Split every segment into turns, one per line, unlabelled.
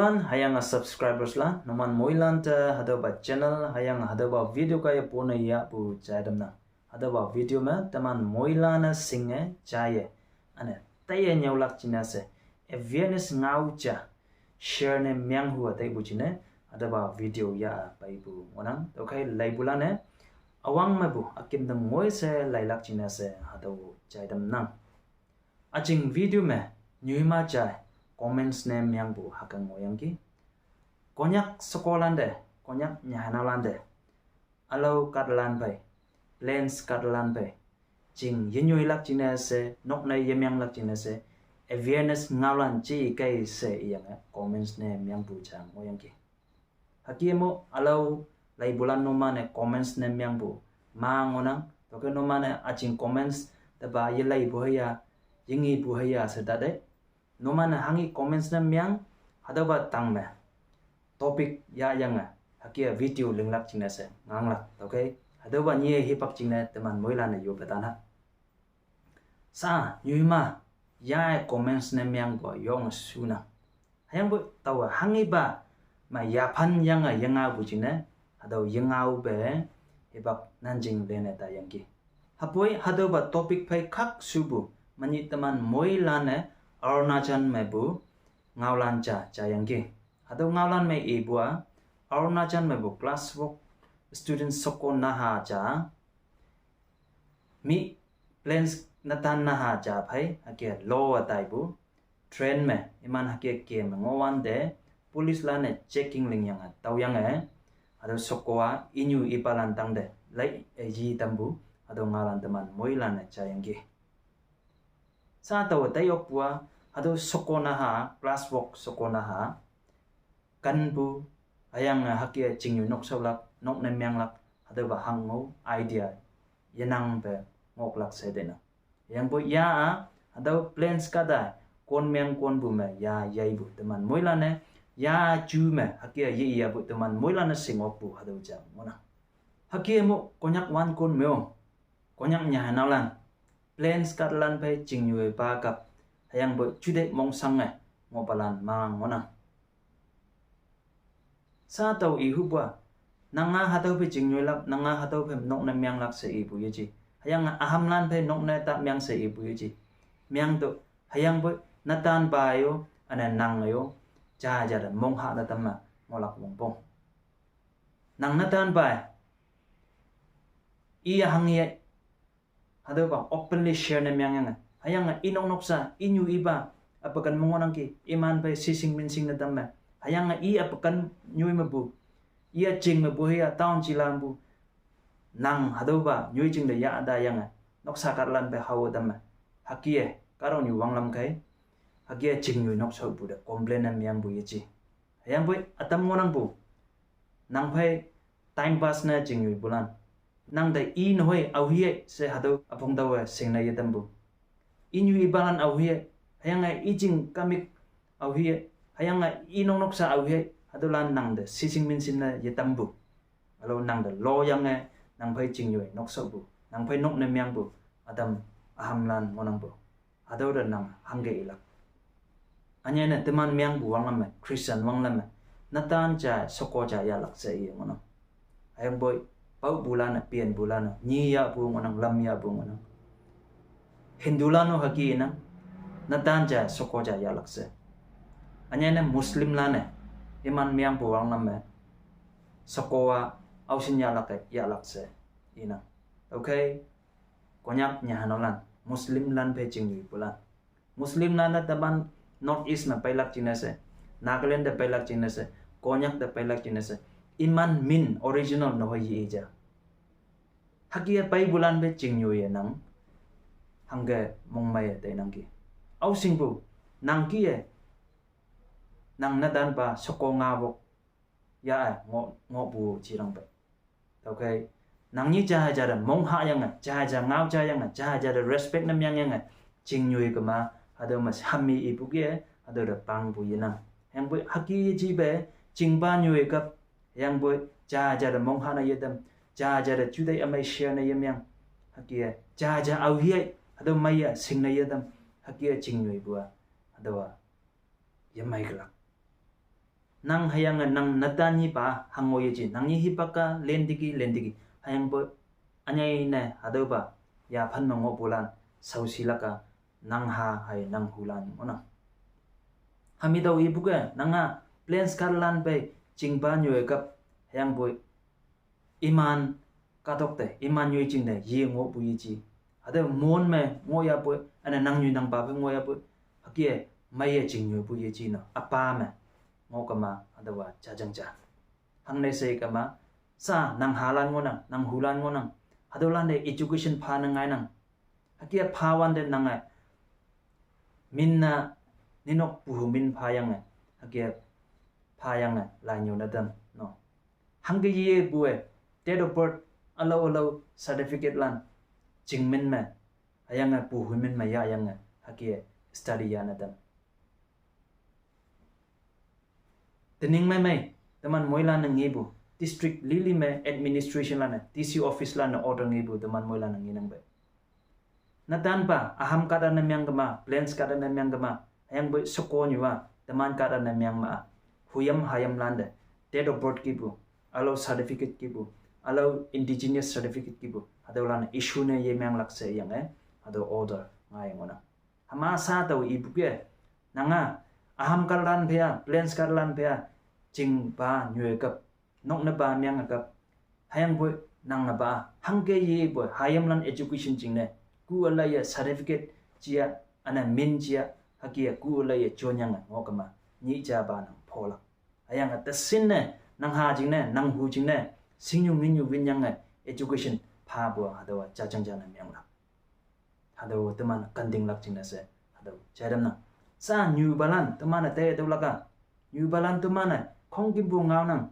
everyone, hayang subscribers la naman moilan ta hadaba channel hayang hadaba video kaya puna ya pu chadam na hadaba video ma taman moilana singe chaye ane taye nyaulak china se awareness ngau cha share ne myang hu atai bu chine hadaba video ya pai bu onang okay laibula ne awang ma bu akim dam moi se lailak china se hadabu chadam na aching video me nyuima chai comments ne myang bu hakang moyang ki konyak sekolande konyak nyahanalande alo katlan bai lens katlan bai jing yinyoi lak chine se nok na yemyang lak chine se awareness ngalan chi kai se yang comments ne myang bu chang moyang ki hakiemo alo lai bulan no mane comments ne myang bu ma ngonang to ke no mane aching comments ta ba yelai bu ya yingi bu ya se da de no mana hangi comments na myang hadaba tang me topic ya yang hakia video linglak china se nganglak okay hadaba nie hipak china teman moila na yo betana sa nyuima ya comments na myang bo yong suna hayang bo tawa hangi ba ma ya phan yang yanga bu china hadaw yangau be hipak nanjing lene ta yang ki hapoi hadaba topic phai khak subu mani teman moila na Arunachan me bu ngaulan cha yang ki hado ngaulan me e bua Arunachan me bu classwork student soko naha cha mi plans natan naha cha phai ake law atai bu train me iman hake ke me ngowan de police la ne checking ling yang taw yang hado soko a inyu ipalan tang de lai ji tambu hado ngaulan teman moilan cha yang ki sa taw tayok bua hado sokonaha classwork sokonaha kanbu ayang hakia jingyu nok saulak nok ne myang lak hado ba hango idea yanang be ngok lak sedena yang bo ya hado plans kada kon myang kon bu me ya yai bu teman moila ne ya ju me hakia ye ya bu teman moila ne singok bu hado jang mona hakia mo konyak wan kon meo konyak nya hanalan plans kadlan be jingyu ba kap hayang bo jude mong sang ngopalan mang ngona sa taw i hubwa nanga hataw pe jingnyoi lap nanga hataw pe nok na myang lak se ibu yeji hayang ahamlan pe nok na ta myang se ibu yeji myang to hayang bo natan ba yo ana nang yo ja ja da mong ha da tamma ngolak mong pong nang natan ba iya hangye hadaw ba openly share na myang yang hayang inong noksa inyu iba apakan mongonang ki iman pa sising minsing na tama hayang i apakan nyui mabu iya jing mabu ya taon chilan bu nang hado ba nyui jing da ya ada yang noksa karlan pa hawo tama hakie karong yu wanglam kai hakie jing nyui noksa bu da complain am yang bu yechi hayang boy atam ngonang bu nang pai time pass na jing nyui bulan nang da i noy au hi se hado apong dawa sing na yetam bu inyu ibalan au hiye hayang ijing kamik au hiye hayang inong noksa au hiye adolan nang de sising min sin na yetambu alo nang de lo yang nang phai jing yoi noksa bu nang phai nok ne myang bu adam ahamlan ngonang bu ado da nang hangge ilak anya ne teman myang bu wanglam christian wanglam natan cha soko cha ya lak se ye ngonang hayang boy pau bulan pian bulan ni ya bu ngonang lam ya bu ngonang Hindulano haki na natanja sokoja yalakse anya ne muslim lane iman miang buwang na me sokowa ausin yalakse ina okay konyak nyahanolan muslim lan pe jingyu bulan muslim lan na taban north east na pailak chinese nagaland da pailak chinese konyak da pailak chinese iman min original no hoyi eja hakia pai bulan be jingyu ye nang hangge mong mai te nangki au singbu nangki nang nadan ba soko ngabok ya ngo bu chirang ba okay nang ni ja ja da mong ha yang ja ja ngau ja yang ja ja da respect nam yang jingnyui ka ma hado mas hammi ibu ge hado da pang bu yina yang bu haki ji be jingba nyui ka yang bu ja ja da mong ha na yedam ja ja da chudai amai share na yem yang haki ja ja au hi hado maya sing na yedam hakia jingnyoi bua hado yamai glak nang hayang nang natani pa hangoye ji nang ni hipaka lendigi hayang bo anyai ne hadoba ya phan mango bulan sausilaka nang ha hay nang hulan ona hamido ibuga nanga plans karlan be jingba nyoy kap hayang bo iman katokte iman nyoy jingde ye ngo bu ji hado mon me ngo ya bo ana nang nyu nang ba ngo ya bo hakie maye jing nyoy bu ji no apa me ngo kama adawa jajangja hangne se kama sa nang halan ngona nang hulan ngona hadolan de education pha na ngai nang hakia phawan de nang minna ninok pu min phayang hakia phayang la nyu na dam no hangge ye buwe date of birth alo certificate lan jingmin me ayang pu min ma ya yang hakia study ya na dam tening mai teman moila nang ngebu district lili me administration lana TC office lana order ngebu teman moila nang nginang be natan pa aham kada na myang gama plans kada na myang gama ayang boy soko nywa teman kada na myang ma huyam hayam landa date of birth kibu alo certificate kibu alo indigenous certificate kibu ado lana issue ne ye myang lakse yang ado order ngai ngona hama sa taw ibuke nanga aham kalan phea plans kalan phea jing ba nyue kap nok na ba myang kap hayang boy nang na ba hangge ye boy hayam lan education jing ne ku ala ya certificate chia ana min chia hakia ku ala ya chonyang ngokama ni ja ba nang phola ayang ta sin ne nang ha jing ne nang hu jing ne singyu min yu win yang education pha bo hadawa cha chang ja na myang la hadaw teman kanding lak jing na se hadaw jadam na sa new balan teman te to laka new balan teman khong kim bu ngaw nang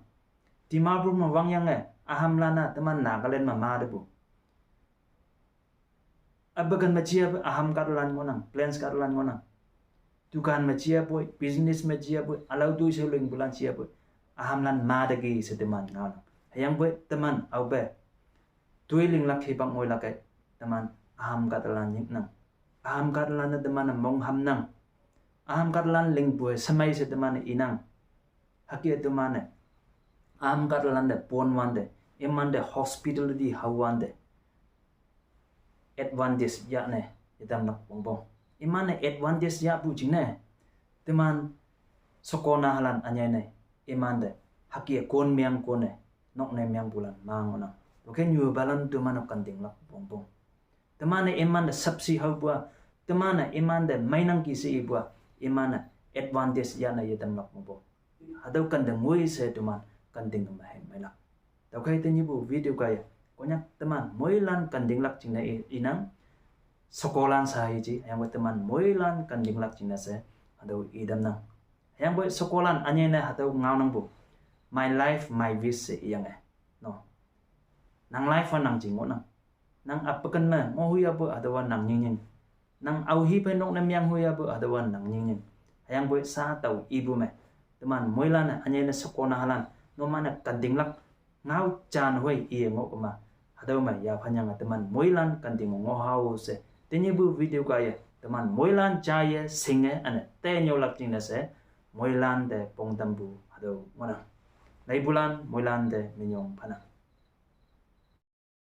dimapur ma wang yang aham lana teman nagaland ma ma de bu abagan machia aham karlan ngonang plans karlan ngonang dukan machia boy business machia boy alau tu seling bulan sia boy aham lan ma de gi se teman ngaw hayang boy teman au be tuiling lak hi bang oi lakai teman aham karlan nik nang aham karlan na teman mong ham nang aham karlan ling boy samai se teman inang hakia teman aham karlan de pon wan de iman de hospitality hawan de advantage ya ne idam nak bongbong iman ne advantage ya bu jing ne teman sokona halan anyai ne iman de hakia kon myang kon ne nok ne myang bulan mangona oke nyu balan teman kan ting lak bongbong teman ne iman de subsi hau bua teman ne iman de mainang ki se bua iman advantage ya ne idam nak bongbong hadau kan de ngoi se teman kan ting ma hai mai lak tau kai te ni bu video kaya konyak teman moilan kanding lak jing na inang sokolan sahaji yang buat teman moilan kanding lak jing na se ado idam nang yang buat sokolan anya na atau ngau nang bu my life my wish se yang no nang life nang jing mo nang apakan na mo huya bu ado nang nying nang au hi pe nok nam yang huya bu ado nang nying yang buat sa tau ibu me teman moilan anya na sokona halan no mana kanding lak ngau chan hoi ie ngo ma hadaw ma ya phanyang teman moilan kanding ngo hau se tenye bu video ka ye teman moilan cha ye singe ane te nyo lak jing na se moilan de pongtam bu hadaw ngona lai bulan moilan de minyong phana